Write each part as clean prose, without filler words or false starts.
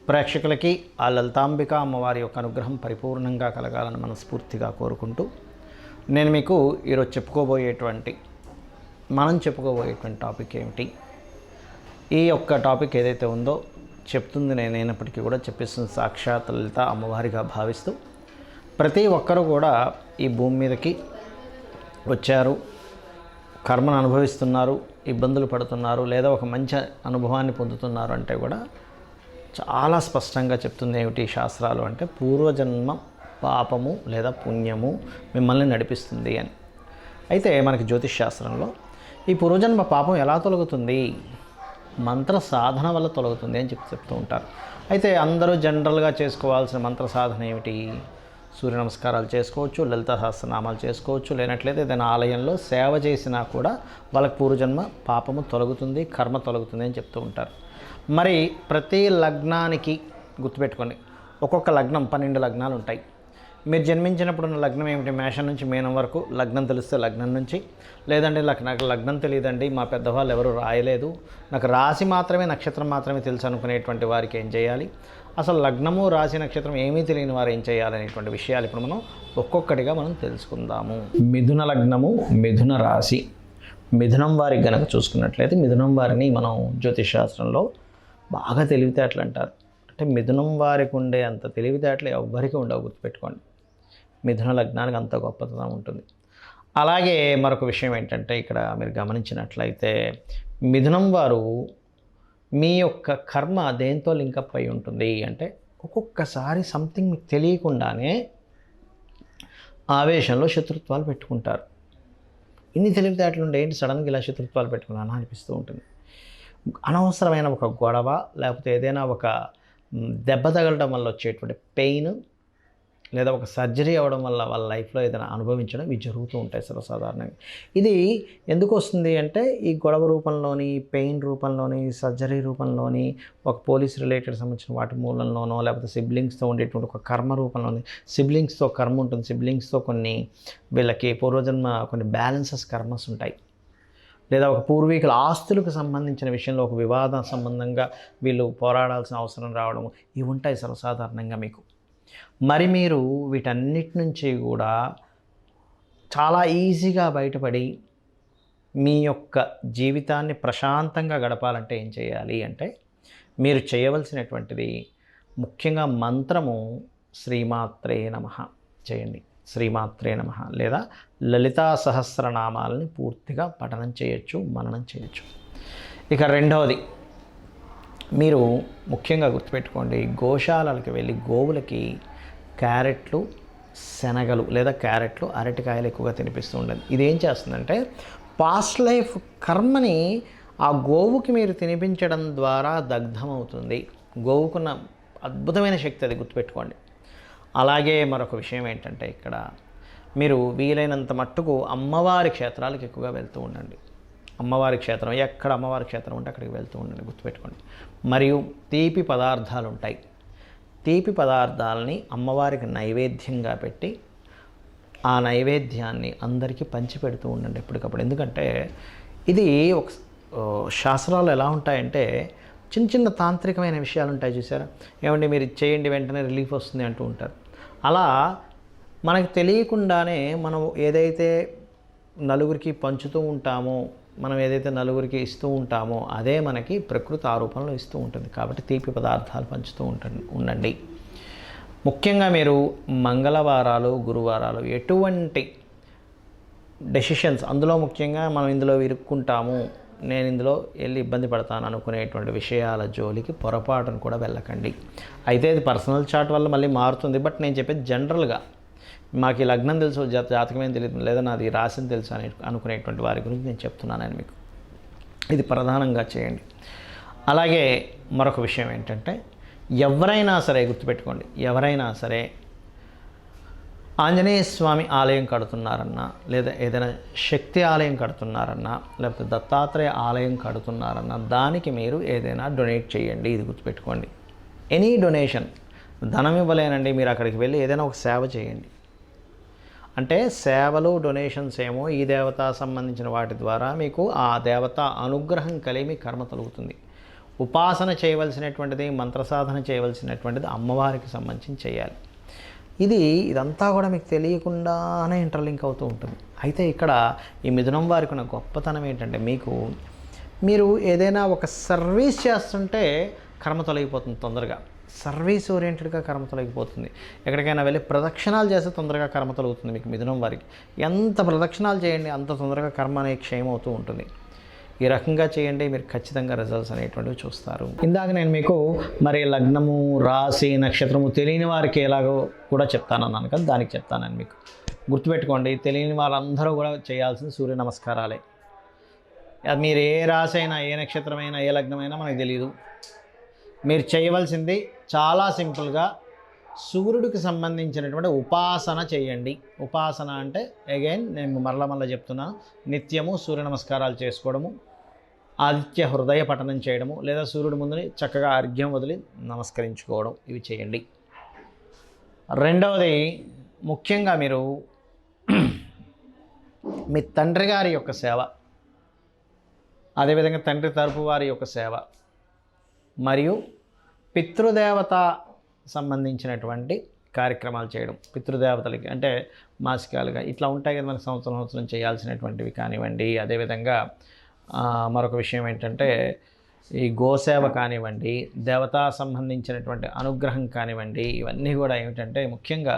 ప్రేక్షకులకి ఆ లలితాంబిక అమ్మవారి యొక్క అనుగ్రహం పరిపూర్ణంగా కలగాలని మనస్ఫూర్తిగా కోరుకుంటూ నేను మీకు ఈరోజు మనం చెప్పుకోబోయేటువంటి టాపిక్ ఏమిటి, ఈ యొక్క టాపిక్ ఏదైతే ఉందో చెప్తుంది నేనైనప్పటికీ కూడా చెప్పిస్తుంది సాక్షాత్ లలిత అమ్మవారిగా భావిస్తూ ప్రతి ఒక్కరూ కూడా ఈ భూమి మీదకి వచ్చారు, కర్మను అనుభవిస్తున్నారు, ఇబ్బందులు పడుతున్నారు, లేదా ఒక మంచి అనుభవాన్ని పొందుతున్నారు అంటే కూడా చాలా స్పష్టంగా చెప్తుంది ఏమిటి శాస్త్రాలు అంటే పూర్వజన్మ పాపము లేదా పుణ్యము మిమ్మల్ని నడిపిస్తుంది అని. అయితే మనకి జ్యోతిష్ శాస్త్రంలో ఈ పూర్వజన్మ పాపం ఎలా తొలగుతుంది, మంత్ర సాధన వల్ల తొలగుతుంది అని చెప్తూ ఉంటారు. అయితే అందరూ జనరల్గా చేసుకోవాల్సిన మంత్ర సాధన ఏమిటి? సూర్య నమస్కారాలు చేసుకోవచ్చు, లలిత సహస్రనామాలు చేసుకోవచ్చు, లేనట్లయితే ఏదైనా ఆలయంలో సేవ చేసినా కూడా వాళ్ళకి పూర్వజన్మ పాపము తొలగుతుంది, కర్మ తొలగుతుంది అని చెప్తూ ఉంటారు. మరి ప్రతి లగ్నానికి గుర్తుపెట్టుకోండి, ఒక్కొక్క లగ్నం 12 లగ్నాలు ఉంటాయి. మీరు జన్మించినప్పుడు ఉన్న లగ్నం ఏమిటి? మేషం నుంచి మీనం వరకు లగ్నం తెలిస్తే లగ్నం నుంచి, లేదంటే నాకు లగ్నం తెలియదండి, మా పెద్దవాళ్ళు ఎవరు రాయలేదు, నాకు రాశి మాత్రమే నక్షత్రం మాత్రమే తెలుసు అనుకునేటువంటి వారికి ఏం చేయాలి, అసలు లగ్నము రాశి నక్షత్రం ఏమీ తెలియని వారు ఏం చేయాలనేటువంటి విషయాలు ఇప్పుడు మనం ఒక్కొక్కటిగా మనం తెలుసుకుందాము. మిథున లగ్నము, మిథున రాశి, మిథునం వారికి గనక చూసుకున్నట్లయితే మిథునం వారిని మనం జ్యోతిష్ శాస్త్రంలో బాగా తెలివితేటలు అంటారు. అంటే మిథునం వారికి ఉండే అంత తెలివితేటలు ఎవ్వరికీ ఉండవు, గుర్తుపెట్టుకోండి. మిథున లగ్నానికి అంత గొప్పతనం ఉంటుంది. అలాగే మరొక విషయం ఏంటంటే ఇక్కడ మీరు గమనించినట్లయితే మిథునం వారు మీ యొక్క కర్మ దేంతో లింకప్ అయి ఉంటుంది అంటే ఒక్కొక్కసారి సంథింగ్ మీకు తెలియకుండానే ఆవేశంలో శత్రుత్వాలు పెట్టుకుంటారు. ఇన్ని తెలివితేటలు ఉండే ఏంటి సడన్గా ఇలా శత్రుత్వాలు పెట్టుకున్నాను అనిపిస్తూ ఉంటుంది. అనవసరమైన ఒక గొడవ లేకపోతే ఏదైనా ఒక దెబ్బ తగలడం వల్ల వచ్చేటువంటి పెయిన్ లేదా ఒక సర్జరీ అవ్వడం వల్ల వాళ్ళ లైఫ్లో ఏదైనా అనుభవించడం ఇవి జరుగుతూ ఉంటాయి సర్వసాధారణంగా. ఇది ఎందుకు వస్తుంది అంటే ఈ గొడవ రూపంలోని, పెయిన్ రూపంలోని, సర్జరీ రూపంలోని, ఒక పోలీస్ రిలేటెడ్ సంబంధించిన వాటి మూలంలోనో, లేకపోతే సిబ్లింగ్స్తో ఉండేటువంటి ఒక కర్మ రూపంలోని, సిబ్లింగ్స్తో కర్మ ఉంటుంది, సిబ్లింగ్స్తో కొన్ని వీళ్ళకి పూర్వజన్మ కొన్ని బ్యాలెన్సెస్ కర్మస్ ఉంటాయి, లేదా ఒక పూర్వీకుల ఆస్తులకు సంబంధించిన విషయంలో ఒక వివాద సంబంధంగా వీళ్ళు పోరాడాల్సిన అవసరం రావడము ఇవి ఉంటాయి సర్వసాధారణంగా మీకు. మరి మీరు వీటన్నిటి నుంచి కూడా చాలా ఈజీగా బయటపడి మీ యొక్క జీవితాన్ని ప్రశాంతంగా గడపాలంటే ఏం చేయాలి అంటే మీరు చేయవలసినటువంటిది ముఖ్యంగా మంత్రము శ్రీమాత్రే నమః చేయండి. శ్రీమాత్రే నమః లేదా లలితా సహస్రనామాలని పూర్తిగా పఠనం చేయొచ్చు, మననం చేయొచ్చు. ఇక రెండవది మీరు ముఖ్యంగా గుర్తుపెట్టుకోండి, గోశాలకి వెళ్ళి గోవులకి క్యారెట్లు, శనగలు లేదా క్యారెట్లు, అరటికాయలు ఎక్కువగా తినిపిస్తూ ఉండండి. ఇదేం చేస్తుందంటే పాస్ట్ లైఫ్ కర్మని ఆ గోవుకి మీరు తినిపించడం ద్వారా దగ్ధమవుతుంది. గోవుకున్న అద్భుతమైన శక్తి అది, గుర్తుపెట్టుకోండి. అలాగే మరొక విషయం ఏంటంటే ఇక్కడ మీరు వీలైనంత మట్టుకు అమ్మవారి క్షేత్రాలకు ఎక్కువగా వెళ్తూ ఉండండి. అమ్మవారి క్షేత్రం ఎక్కడ అమ్మవారి క్షేత్రం ఉంటే అక్కడికి వెళ్తూ ఉండండి, గుర్తుపెట్టుకోండి. మరియు తీపి పదార్థాలు ఉంటాయి, తీపి పదార్థాలని అమ్మవారికి నైవేద్యంగా పెట్టి ఆ నైవేద్యాన్ని అందరికీ పంచిపెడుతూ ఉండండి ఎప్పటికప్పుడు. ఎందుకంటే ఇది ఒక శాస్త్రాలు ఎలా ఉంటాయంటే చిన్న చిన్న తాంత్రికమైన విషయాలు ఉంటాయి చూసారా, ఏమంటే మీరు చేయండి వెంటనే రిలీఫ్ వస్తుంది అంటూ ఉంటారు. అలా మనకు తెలియకుండానే మనం ఏదైతే నలుగురికి పంచుతూ ఉంటామో, మనం ఏదైతే నలుగురికి ఇస్తూ ఉంటామో అదే మనకి ప్రకృతి ఆ రూపంలో ఇస్తూ ఉంటుంది. కాబట్టి తీపి పదార్థాలు పంచుతూ ఉండండి. ముఖ్యంగా మీరు మంగళవారాలు, గురువారాలు ఎటువంటి డెసిషన్స్, అందులో ముఖ్యంగా మనం ఇందులో ఇరుక్కుంటాము, నేను ఇందులో వెళ్ళి ఇబ్బంది పడతాను అనుకునేటువంటి విషయాల జోలికి పొరపాటును కూడా వెళ్ళకండి. అయితే ఇది పర్సనల్ చార్ట్ వల్ల మళ్ళీ మారుతుంది, బట్ నేను చెప్పేది జనరల్గా మాకు ఈ లగ్నం తెలుసు, జాతకమేం తెలియదు, లేదా నాది రాశిని తెలుసు అని అనుకునేటువంటి వారి గురించి నేను చెప్తున్నాను మీకు. ఇది ప్రధానంగా చేయండి. అలాగే మరొక విషయం ఏంటంటే ఎవరైనా సరే గుర్తుపెట్టుకోండి, ఎవరైనా సరే ఆంజనేయ స్వామి ఆలయం కడుతున్నారన్నా, లేదా ఏదైనా శక్తి ఆలయం కడుతున్నారన్నా, లేకపోతే దత్తాత్రేయ ఆలయం కడుతున్నారన్నా దానికి మీరు ఏదైనా డొనేట్ చేయండి. ఇది గుర్తుపెట్టుకోండి. ఎనీ డొనేషన్, ధనం ఇవ్వలేనండి, మీరు అక్కడికి వెళ్ళి ఏదైనా ఒక సేవ చేయండి. అంటే సేవలు, డొనేషన్స్ ఏమో ఈ దేవత సంబంధించిన వాటి ద్వారా మీకు ఆ దేవత అనుగ్రహం కలిగి మీ కర్మ తొలుగుతుంది. ఉపాసన చేయవలసినటువంటిది, మంత్రసాధన చేయవలసినటువంటిది అమ్మవారికి సంబంధించి చేయాలి. ఇదంతా కూడా మీకు తెలియకుండానే ఇంటర్లింక్ అవుతూ ఉంటుంది. అయితే ఇక్కడ ఈ మిథునం వారికి ఉన్న గొప్పతనం ఏంటంటే, మీరు ఏదైనా ఒక సర్వీస్ చేస్తుంటే కర్మ తొలగిపోతుంది తొందరగా. సర్వీస్ ఓరియంటెడ్గా కర్మ తొలగిపోతుంది. ఎక్కడికైనా వెళ్ళి ప్రదక్షిణాలు చేస్తే తొందరగా కర్మ తొలగుతుంది. మీకు మిథునం వారికి ఎంత ప్రదక్షిణాలు చేయండి అంత తొందరగా కర్మ అనేది క్షయం అవుతూ ఉంటుంది. ఈ రకంగా చేయండి, మీరు ఖచ్చితంగా రిజల్ట్స్ అనేటువంటివి చూస్తారు. ఇందాక నేను మీకు మరి లగ్నము, రాశి, నక్షత్రము తెలియని వారికి ఎలాగో కూడా చెప్తానన్నాను కదా, దానికి చెప్తానని మీకు గుర్తుపెట్టుకోండి. తెలియని వాళ్ళందరూ కూడా చేయాల్సిన సూర్య నమస్కారాలే. మీరు ఏ రాశి అయినా, ఏ నక్షత్రమైనా, ఏ లగ్నమైనా మనకు తెలియదు. మీరు చేయవలసింది చాలా సింపుల్గా సూర్యుడికి సంబంధించినటువంటి ఉపాసన చేయండి. ఉపాసన అంటే అగైన్ నేను మరలా చెప్తున్నాను, నిత్యము సూర్య నమస్కారాలు చేసుకోవడము, ఆదిత్య హృదయ పఠనం చేయడము, లేదా సూర్యుడి ముందుని చక్కగా అర్ఘ్యం వదిలి నమస్కరించుకోవడం, ఇవి చేయండి. రెండవది, ముఖ్యంగా మీరు మీ తండ్రి గారి యొక్క సేవ, అదేవిధంగా తండ్రి తరపు వారి యొక్క సేవ, మరియు పితృదేవత సంబంధించినటువంటి కార్యక్రమాలు చేయడం. పితృదేవతలకి అంటే మాసికాలుగా ఇట్లా ఉంటాయి కదా మనకి, సంవత్సరం చేయాల్సినటువంటివి కానివ్వండి. అదేవిధంగా మరొక విషయం ఏంటంటే, ఈ గోసేవ కానివ్వండి, దేవతా సంబంధించినటువంటి అనుగ్రహం కానివ్వండి, ఇవన్నీ కూడా ఏమిటంటే ముఖ్యంగా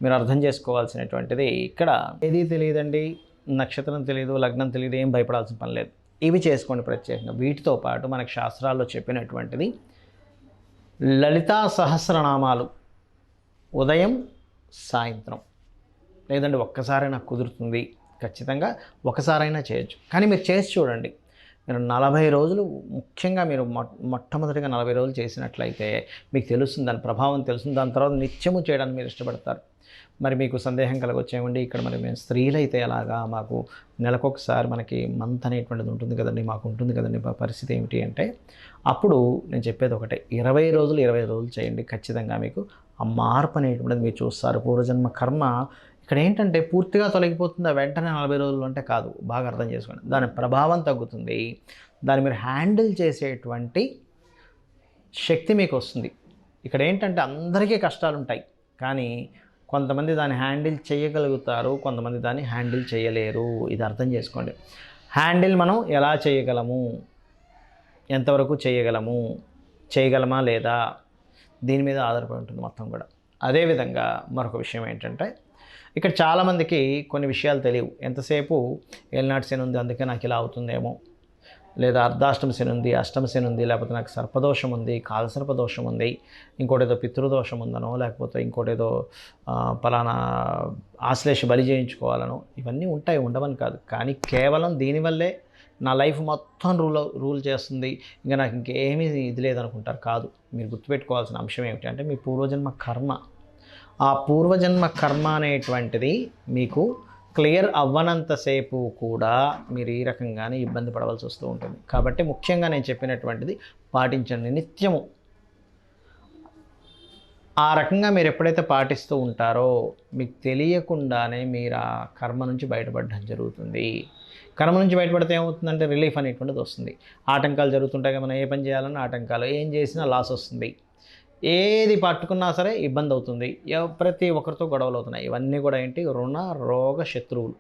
మీరు అర్థం చేసుకోవాల్సినటువంటిది, ఇక్కడ ఏది తెలియదండి, నక్షత్రం తెలియదు, లగ్నం తెలియదు, ఏం భయపడాల్సిన పని లేదు. ఇవి చేసుకోండి ప్రత్యేకంగా. వీటితో పాటు మనకు శాస్త్రాల్లో చెప్పినటువంటిది లలితా సహస్రనామాలు ఉదయం సాయంత్రం, లేదంటే ఒక్కసారైనా కుదురుతుంది, ఖచ్చితంగా ఒకసారైనా చేయొచ్చు. కానీ మీరు చేసి చూడండి. మీరు 40 రోజులు, ముఖ్యంగా మీరు మొట్టమొదటిగా 40 రోజులు చేసినట్లయితే మీకు తెలుస్తుంది, దాని ప్రభావం తెలుస్తుంది. దాని తర్వాత నిత్యము చేయడానికి మీరు ఇష్టపడతారు. మరి మీకు సందేహం కలగొచ్చేమండి, ఇక్కడ మరి మేము స్త్రీలైతే ఎలాగా, మాకు నెలకొకసారి మనకి మంత్ అనేటువంటిది ఉంటుంది కదండి, మాకు ఉంటుంది కదండి, పరిస్థితి ఏమిటి అంటే, అప్పుడు నేను చెప్పేది ఒకటే, 20 రోజులు చేయండి. ఖచ్చితంగా మీకు ఆ మార్పు అనేటువంటిది మీరు చూస్తారు. పూర్వజన్మ కర్మ ఇక్కడ ఏంటంటే పూర్తిగా తొలగిపోతుందా వెంటనే 40 రోజులు అంటే కాదు, బాగా అర్థం చేసుకోండి. దాని ప్రభావం తగ్గుతుంది, దాన్ని మీరు హ్యాండిల్ చేసేటువంటి శక్తి మీకు వస్తుంది. ఇక్కడ ఏంటంటే అందరికీ కష్టాలు ఉంటాయి, కానీ కొంతమంది దాన్ని హ్యాండిల్ చేయగలుగుతారు, కొంతమంది దాన్ని హ్యాండిల్ చేయలేరు. ఇది అర్థం చేసుకోండి. హ్యాండిల్ మనం ఎలా చేయగలము, ఎంతవరకు చేయగలమా లేదా, దీని మీద ఆధారపడి ఉంటుంది మొత్తం కూడా. అదేవిధంగా మరొక విషయం ఏంటంటే, ఇక్కడ చాలామందికి కొన్ని విషయాలు తెలియవు. ఎంతసేపు ఏలినాటి శని ఉంది అందుకే నాకు ఇలా అవుతుందేమో, లేదా అర్ధాష్టమ శని ఉంది, అష్టమ శని ఉంది, లేకపోతే నాకు సర్పదోషం ఉంది, కాలసర్పదోషం ఉంది, ఇంకోటేదో పితృదోషం ఉందనో, లేకపోతే ఇంకోటేదో పలానా ఆశ్లేష బలి చేయించుకోవాలనో, ఇవన్నీ ఉంటాయి, ఉండవని కాదు. కానీ కేవలం దీనివల్లే నా లైఫ్ మొత్తం రూల్ చేస్తుంది, ఇంకా నాకు ఇంకేమీ ఇది లేదనుకుంటారు. కాదు, మీరు గుర్తుపెట్టుకోవాల్సిన అంశం ఏమిటి అంటే, మీ పూర్వజన్మ కర్మ, ఆ పూర్వజన్మ కర్మ అనేటువంటిది మీకు క్లియర్ అవ్వనంతసేపు కూడా మీరు ఈ రకంగానే ఇబ్బంది పడవలసి వస్తూ ఉంటుంది. కాబట్టి ముఖ్యంగా నేను చెప్పినటువంటిది పాటించండి నిత్యము. ఆ రకంగా మీరు ఎప్పుడైతే పాటిస్తూ ఉంటారో మీకు తెలియకుండానే మీరు ఆ కర్మ నుంచి బయటపడడం జరుగుతుంది. కర్మ నుంచి బయటపడితే ఏమవుతుందంటే రిలీఫ్ అనేటువంటిది వస్తుంది. ఆటంకాలు జరుగుతుంటాయి, మనం ఏ పని చేయాలన్నా ఆటంకాలు, ఏం చేసినా లాస్ వస్తుంది, ఏది పట్టుకున్నా సరే ఇబ్బంది అవుతుంది, ప్రతి ఒక్కరితో గొడవలు అవుతున్నాయి. ఇవన్నీ కూడా ఏంటి, రుణ రోగ శత్రువులు,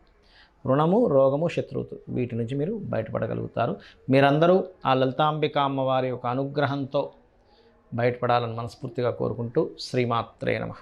రుణము రోగము శత్రువులు, వీటి నుంచి మీరు బయటపడగలుగుతారు. మీరందరూ ఆ లలితాంబిక అమ్మవారి యొక్క అనుగ్రహంతో బయటపడాలని మనస్ఫూర్తిగా కోరుకుంటూ శ్రీమాత్రే నమః.